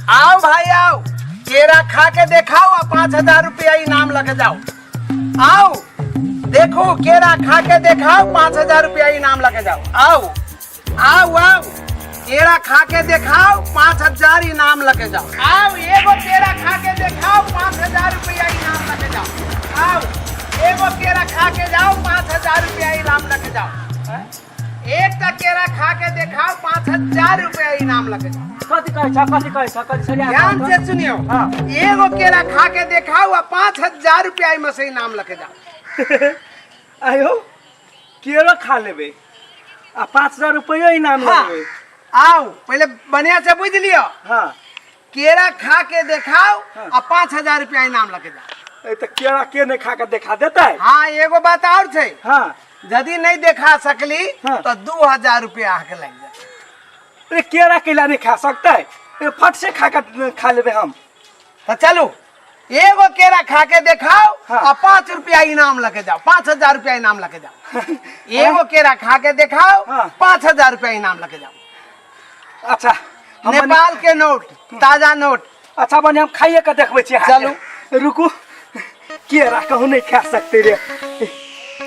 आओ भाई आओ, केरा खा के दिखाओ और 5000 रुपया इनाम लग जाओ। आओ देखो, केरा खा के दिखाओ, 5000 रुपया इनाम लग जाओ। आओ आओ आओ, केरा खा के दिखाओ, 5000 इनाम लग जाओ। आओ एगो केरा खा के दिखाओ, 5000 रुपया इनाम लग जाओ। आओ एगो केरा खा के जाओ, 5000 रुपया इनाम लग जाओ। एक का केरा खा के दिखाओ, 5000 रुपया इनाम लग जाओ। ध्यान से सुनियो, एगो केरा खा के दिखाओ और 5000 रुपया में से इनाम लग जाओ। आयो केरा खा लेबे आ 5000 रुपया इनाम लेबे। आओ पहले बढ़िया से बुझ लियो। हाँ, केरा खा के दिखाओ और 5000 रुपया इनाम लग जाओ। तो केरा के नहीं खा के दिखा देता है। हाँ एगो बात और छे, हाँ, यदि नहीं दिखा सकली तो 2000 रुपया आके लग जाए। अरे केरा केला नहीं खा सकता है, फट से खा लेबे हम। तो चलो एगो केरा खा के दिखाओ और 5 रुपया इनाम लगे जाओ, 5000 रुपया इनाम लगे जाओ। एगो केरा खा के दिखाओ, 5000 रुपया इनाम लगे जाओ। अच्छा, नेपाल के नोट, ताजा नोट। अच्छा बने हम खाइए के देखबे छी। चलो रुकू, केरा कहूँ नहीं खा सकते रे।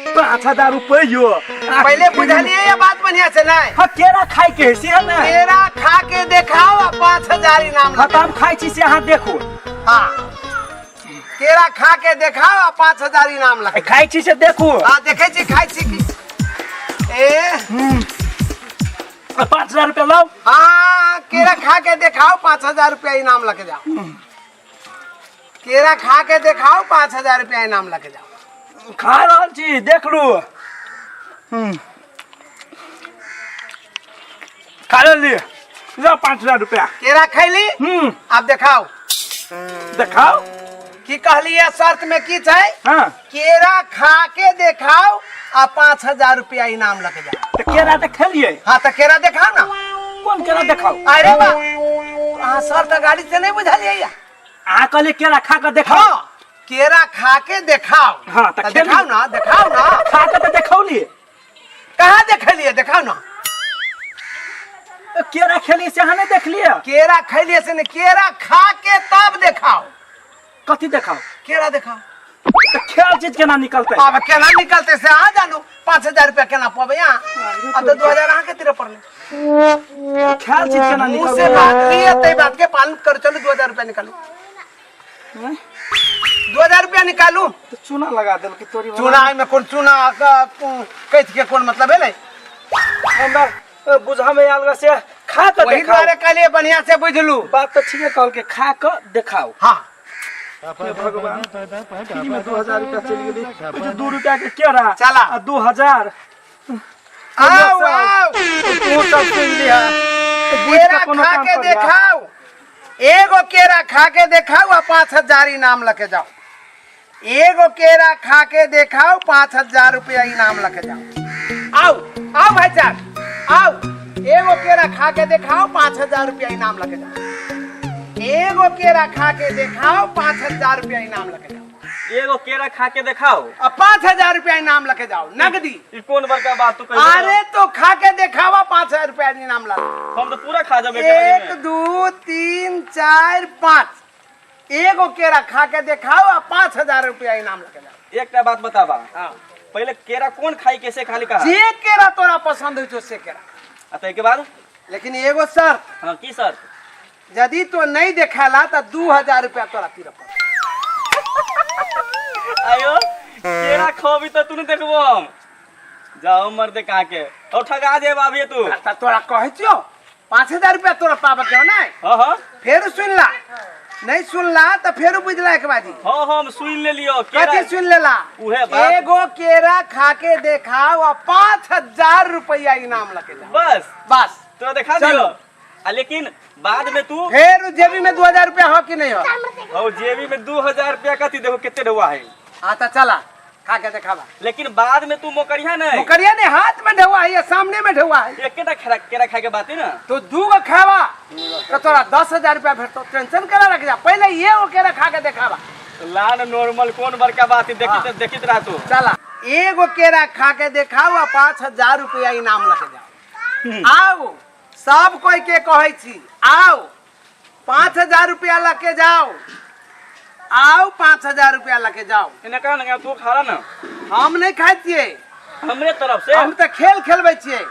5000 रुपया पहले बुझलिए ये बात बढ़िया से नहीं। हाँ, केरा खाई के है ना। केरा खा के दिखाओ और 5000 इनाम लगे। हम खाई छी से यहाँ देखो। हाँ केरा खा के दिखाओ और 5000 इनाम लगे। खाई छी से देखो। हाँ देखे छी, खाई छी की। 5000 रुपया लाओ। हाँ केरा खा के दिखाओ, 5000 रुपया इनाम लगे जाओ। केरा खा के दिखाओ, 5000 रुपया इनाम लगे जाओ। खा रहा छी, देख लू। खा ले, लो 5000 रुपया। केरा खैली, अब दिखाओ। दिखाओ की कहलिए शर्त में की है? हाँ, केरा खा के दिखाओ और 5000 रुपया इनाम लगे जाओ। तो केरा तो खेलिए। हाँ तो केरा दिखाओ ना। कौन केरा दिखाओ? अरे वाह, शर्त गाड़ी से नहीं बुझलिए। कहले केरा खा कर दिखाओ। हाँ केरा खा के दिखाओ। हाँ तो दिखाओ ना, दिखाओ ना। खा के तो दिखाओ लिए। कहाँ देखलिए? दिखाओ ना। तो केरा खेली से नहीं देख लिया। केरा खैलिए से नहीं, केरा खा के तब दिखाओ। कथी दिखाओ? केरा दिखाओ। तो खेल चीज केना निकलते? अब केना निकलते से आ जानो, 5000 रुपया केना पाबे यहाँ। अब तो 2000 आके तेरे पड़ले। खेल चीज केना मुँह से बात नहीं है, ते बात के पालन कर। चलो 2000 रुपया निकालो। 2000 रुपया निकालू। तो चूना लगा दे कि तोरी चूना में कौन चूना कैथ के कौन मतलब है? हमरा बुझा में आलगा से खा के वही दिखाओ। द्वारे कहलिए बढ़िया से बुझलू। बात तो ठीक है, कल के खा के दिखाओ। हाँ भगवान, में 2000 रुपया चली गई। 2 रुपया के केरा चला 2000। आओ आओ, तू सब सुन लिया। केरा खा के दिखाओ। एगो केरा खा के दिखाओ और 5000 इनाम लगे जाओ। एगो केरा खा के दिखाओ, 5000 रुपया इनाम लगे जाओ। आओ आओ भाई साहब आओ, एगो केरा खा के दिखाओ, 5000 रुपया इनाम लगे जाओ। एगो केरा खा के दिखाओ, 5000 रुपया इनाम लगे जाओ। एगो केरा खा के दिखाओ अब 5000 रुपया इनाम लगे जाओ, नगदी। ई कौन बड़का बात तू कह? अरे तो खा के दिखावा, 5000 रुपया इनाम लगे। हम तो पूरा खा जाबे। 1 2 3 4 5 एगो केरा खा के दिखाओ और 5000 रुपया इनाम लगे जाओ। एकटा बात बताबा, हाँ। पहले केरा कौन खाई कैसे खाली कहा? जे केरा तोरा पसंद हो से केरा, अतः के बाद लेकिन एगो शर्त, हाँ की सर? यदि तो नहीं दिखाला तो 2000 रुपया तोरा तीर पड़। आयो केरा खोबी तो तू नहीं देखबो हम। जाओ मर्दे कहा के और ठगा दे बाबी तू। तो तोरा कहे छियो 5000 रुपया तोरा पाबे के हो ना। हाँ हाँ फिर सुनला, नहीं सुनला तो फिर बुझला एक बाजी। हाँ हम सुन ले लियो। कथी सुन लेला? उहे बात। एगो केरा खा के दिखाओ और 5000 रुपया इनाम लगे जाओ। बस बस तो दिखा चलो। दियो। लेकिन बाद में तू फिर जेबी में 2000 रुपया हो कि नहीं हो? और जेबी में 2000 रुपया कथी देखो कितने ढुआ है। हाँ तो चला खा के दिखावा। लेकिन बाद में तू मोकरिया नहीं करिया ने हाथ में ढुआ है या सामने में ढुआ है? एकेटा केरा खा के बात है ना। तो 2 खावा तो तोरा 10,000 रुपया भेटो। टेंशन करा रख जा, पहले ये वो केरा खा के दिखावा। लान नॉर्मल कौन बड़का बात है, देखित रह तू। चला एगो केरा खा के दिखाओ, 5000 रुपया इनाम लगे जाओ। आओ सब कोई के कहे छी, आओ 5000 5,000 रुपया लेके जाओ। आओ 5,000 रुपया लेके जाओ। इन्हें कहा ना तू खा ना, हम नहीं खाए छिए, हमरे तरफ से हम तो खेल खेलबे छिए।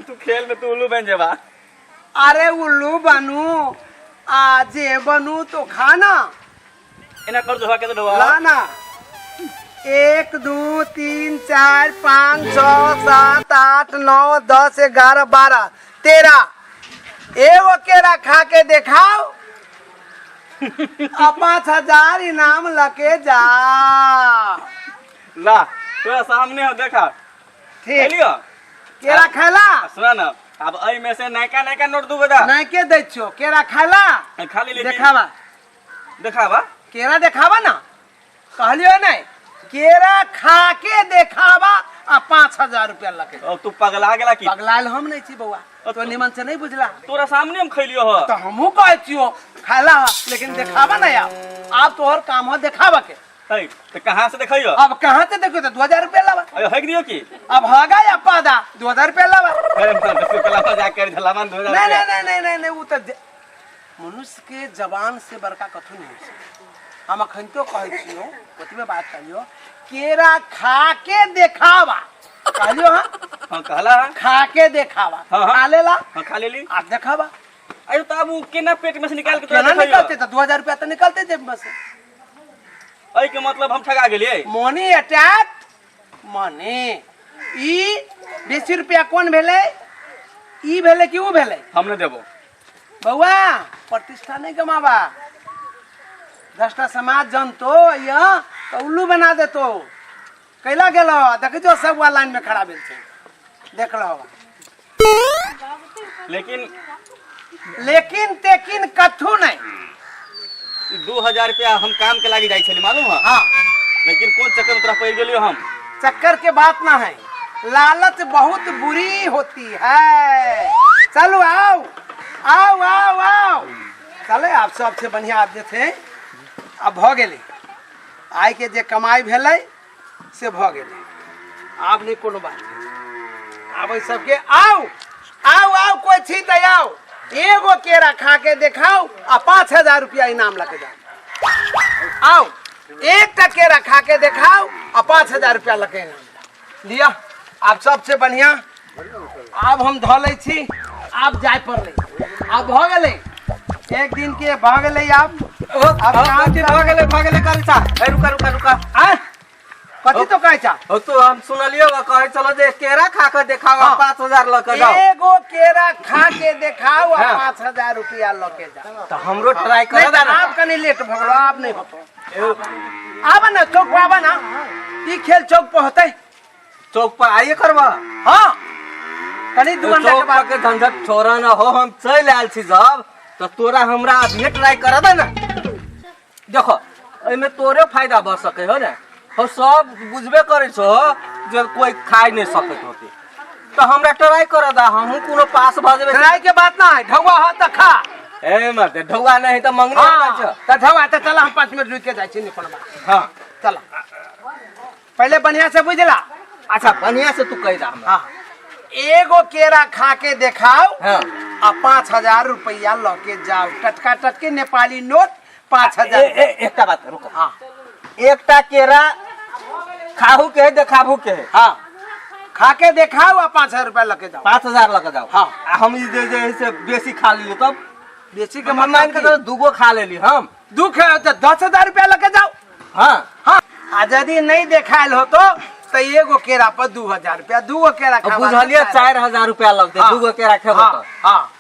तू खेल में तू उल्लू बन जेबा। अरे उल्लू बनू आजे बनू तो खाना इन्हें कर दो के तो लाना। 1 2 3 4 5 6 7 8 9 10 11 12 13 एगो केरा खा के दिखाओ और 5,000 इनाम लके जा। ला तोरा सामने हो देखा ठीक लियो केरा खाला सुना ना, अब आई में से नयका नयका नोट दूबे दा नहीं के दै छियो केरा खाला खाली ले देखावा देखावा केरा देखावा ना कहलियो नहीं केरा खा के देखावा आ 5,000 रुपया लगे। अब तू पगला गेला की? पगलाल हम नहीं छी बउआ, तो निमन से नहीं बुझला। तोरा सामने हम खैलियो हो तो हमहू कहै छियो खाला लेकिन देखावा नहीं आप तोहर काम हो देखावा के। है तो कहां से देखइयो? अब कहां से देखो तो 2,000 रुपया लावा। अयो है दियो की अब हगा या पादा 2,000 रुपया लावा। अरे मन तो कला जा कर झलामान 2000 नहीं नहीं नहीं नहीं नहीं, नहीं वो तो मनुष्य के जबान से बड़का कथु नहीं है। हम अखन तो कहै छियो कथि में बात करियो केरा खा के देखावा कहलियो। हां कहला खा के देखावा हाँ, हाँ। खा लेला हां खा लेली आप देखावा। अयो तो अब केना पेट में से निकाल के केना निकलते तो 2,000 रुपया तो निकलते जेब में से। अई के मतलब हम ठगा गेलिए। मनी अटैक मनी ई 20 रुपया कौन भेले ई भेले कि ऊ भेले? हम न देबो बउआ प्रतिष्ठा नहीं गमावा। 10टा समाज जनतो या तो उल्लू बना देतो कैला गेलो देख जो सब वा लाइन में खड़ा भेल छे देख लो। लेकिन तेकिन कथु नहीं। 2000 रुपया हम काम के लागी जाई छली मालूम है। हाँ लेकिन कौन चक्कर में तोरा पड़ गेलियो हम? चक्कर के बात ना है, लालच बहुत बुरी होती है। चलो आओ आओ आओ आओ चले आप सबसे बढ़िया आप जे थे अब भ गेले आय के जे कमाई भेलै से भ गेले। आब नहीं कोनो बात आब सबके आओ आओ आओ कोई छी तो आओ एगो केरा खा के दिखाओ आ 5,000 रुपया इनाम लगे जाओ। आओ एक टा केरा खा के दिखाओ आ 5,000 रुपया लगे इनाम लिया। आप सबसे बढ़िया अब हम धोले छी आप जाय पड़ले अब भ गेले एक दिन के भ गेले। आप अब काम के भ गेले कर सा रुका रुका रुका आ कथि तो कहै छा? हो तो हम सुनलियो कहे चलो जे केरा खा के दिखाओ 5,000 लके जाओ। एगो केरा खा के दिखाओ आ 5,000 रुपया लके जाओ। तो हमरो ट्राई करे नहीं, आप कनी लेट भ गेलो आप नहीं होतो। आबा ना चौक पे आबा ना ई खेल चौक पे होतै। चौक पर आइए करबा। हां कनी दुकान के चौक बाद के झंझट छोरा ना हो हम चल आयल छी जब तो तोरा हमरा अभी ट्राई करबा ना। देखो एमे तोरे फायदा भ सके हो ना। हो सब बुझबे करे छो जे कोई खाई नहीं सकत होते तो हमरा ट्राई कर दा हम कोनो पास भ जेबे। ट्राई के बात ना है ढौवा हो त खा ए मत ढौआ नहीं तो मंगनी हां त ढौवा त चला हम 5 मिनट रुक के जाय छी निकल बा। हां चला पहले बढ़िया से बुझला। अच्छा बढ़िया से तू कह दा हमरा। हां एगो केरा खा के दिखाओ हां आ 5,000 रुपया लके जाओ। टटका टटके नेपाली नोट 5,000। एकटा बात रुको। हां एकटा केरा खाहू के देखाबू के हां खा के दिखाओ आ 5,000 रुपया लके जाओ। 5,000 लगे जाओ। हाँ। हम ई जे से बेसी खा लियो तब बेची के हम मान के तो दूगो खा लेली हम। दुख है तो 10,000 रुपया लके जाओ। हां हाँ आ यदि नहीं देखायल हो तो एगो केरा पर 2,000 रुपया दूगो केरा अब बुझलिए 4,000 रुपया लगते हाँ। दूगो केरा खेबो हाँ, तो हाँ।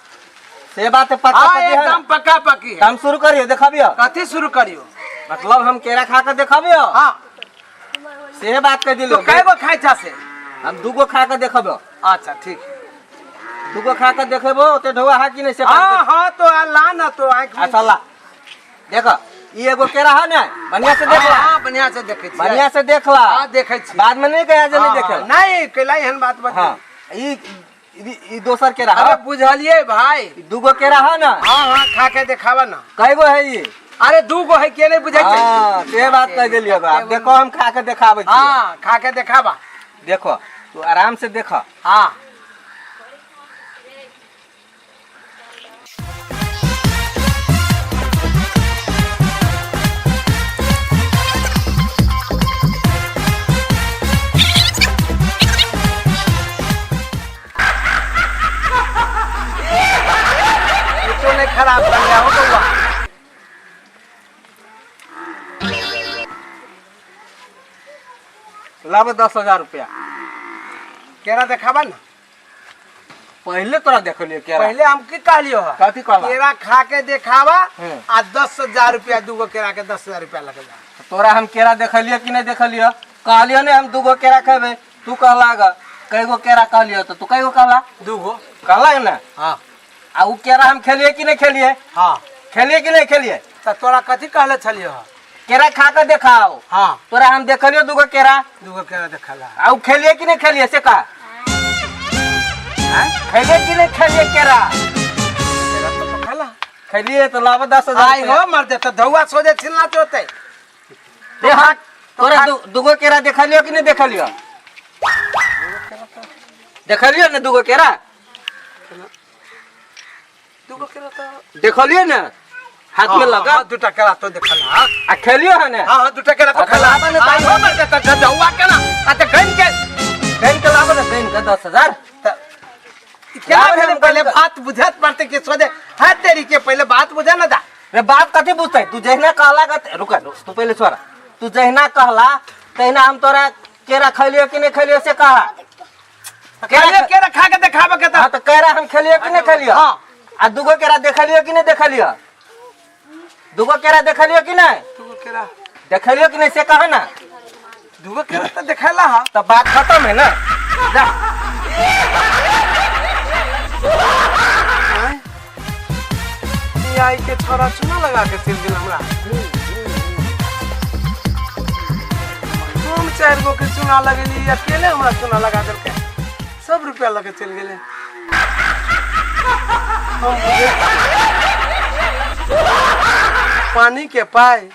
से बात पक्का हाँ, पक्की है एकदम पक्का पक्की है। हम शुरू करियो देखाबियो कथी शुरू करियो? मतलब हम केरा खा के देखाबियो। हाँ से बात कह दिलो तो कैगो खाइ छा से? हम दूगो खा के देखाबो। अच्छा ठीक दूगो खा के देखेबो ते ढौआ है कि नहीं से हाँ हाँ तो ला ना तो आँख में- अच्छा ला देखो ई एगो केरा है ना बढ़िया से देख ला। हाँ बढ़िया से देखे छी। बढ़िया से देख ला। हाँ देखे छी। बाद में नहीं कहा जे नहीं देखे। नहीं कैला एहन बात बता। हाँ ई दोसर केरा अरे है बुझलिए भाई। दूगो केरा है ना। हाँ हाँ खा के दिखावा ना। कैगो है ये? अरे दूगो है के नहीं बुझाई छै? हाँ से बात कह दिलियो बा। देखो हम खा के देखाबे छी। हाँ खा के दिखावा। देखो तू आराम से देखो। हाँ खराब कर लिया हो बउआ। लाभ 10,000 रुपया। केरा देखाबा ना। पहले तोरा देखलियो केरा। पहले हम की कहलियो है कथी कहला? केरा खा के देखावा हम्म। आ 10,000 रुपया दूगो केरा के 10,000 रुपया लगे जा। तोरा हम केरा देखलियो कि नहीं देखलियो? कहलियो ने हम दूगो केरा खेबे, तू कहला ग कईगो केरा कहलियो तो तू कईगो कहला? दूगो। कहला है ना? हाँ आ उ केरा हम खेलिए कि नहीं खेलिए? हाँ खेलिए कि नहीं खेलिए? तो तोरा कथी कहले छलियो है? केरा खा के देखाओ। हाँ तोरा हम देखलियो दूगो केरा, दूगो केरा देखला। आ उ खेलिए कि नहीं खेलिए से का? खेलिए कि नहीं खेलिए केरा? केरा तो खला। खेलिए तो लाभ 10,000 आई हो मर दे तो धौआ सोजे छिलना चोते। दे हाथ। तोरा दूगो केरा देखलियो कि नहीं देखलियो? देखलियो ना दूगो केरा? दूगो केरा तो देखलियो ना हाथ में लगा? हाँ, दूटा केरा तो देखला। आ खेलियो है ना? हाँ हाँ दूटा केरा तो अच्छा, खला। लाभ ने आई हो मर दे तो धौआ के ना आ तो गन के बैंक के लाभ ना बैंक का 10,000। क्या है पहले बात बुझत पड़ते कि सोचे है तेरी के पहले बात बुझा ना दा। रे बात कथी बुझते? तू जहिना कहला रुका तू पहले छोरा। तू जहिना कहला तहिना हम तोरा केरा खलियो कि नहीं खलियो से कहा। केरा खा के देखाबे के हाँ तो केरा हम खलियो कि नहीं खलियो? हाँ। आ दूगो केरा देखलियो कि नहीं देखलियो? दूगो केरा देखलियो कि नहीं? दूगो केरा देखलियो कि नहीं से कहा ना? दूगो केरा तो देखला हा। तो बात खत्म है ना? जा। आई के छोरा चुना लगा के चल गेल हमरा। हम 4 गो के चुना लगेली अकेले हमरा चुना लगा देल के 100 रुपया लगे चल गेले। पानी के पाए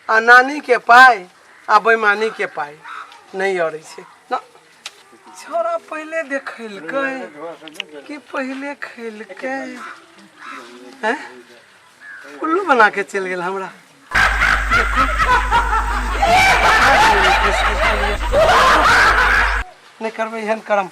आ नानी के पाए आ बेईमानी के पाए नहीं और ना। छोरा पहले देखल कि पहले खेल के हैं उल्लू बना के चल गेल हमरा। नहीं करबे एहन करम।